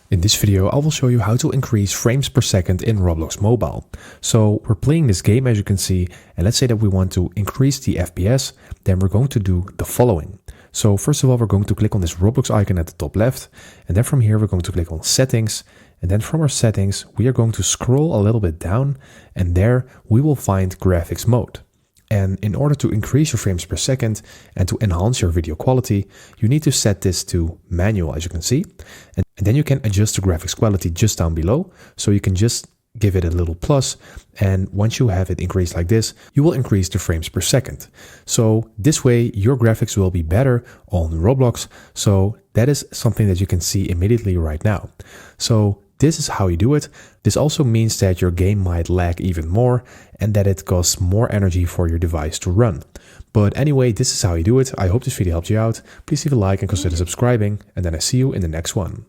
In this video, I will show you how to increase frames per second in Roblox Mobile. So we're playing this game, as you can see, and let's say that we want to increase the FPS, then we're going to do the following. So first of all, we're going to click on this Roblox icon at the top left, and then from here, we're going to click on settings, and then from our settings, we are going to scroll a little bit down, and there we will find graphics mode. And in order to increase your frames per second and to enhance your video quality, you need to set this to manual, as you can see. And then you can adjust the graphics quality just down below. So you can just give it a little plus. And once you have it increased like this, you will increase the frames per second. So this way, your graphics will be better on Roblox. So that is something that you can see immediately right now. So this is how you do it. This also means that your game might lag even more and that it costs more energy for your device to run. But anyway, this is how you do it. I hope this video helped you out. Please leave a like and consider subscribing, and then I see you in the next one.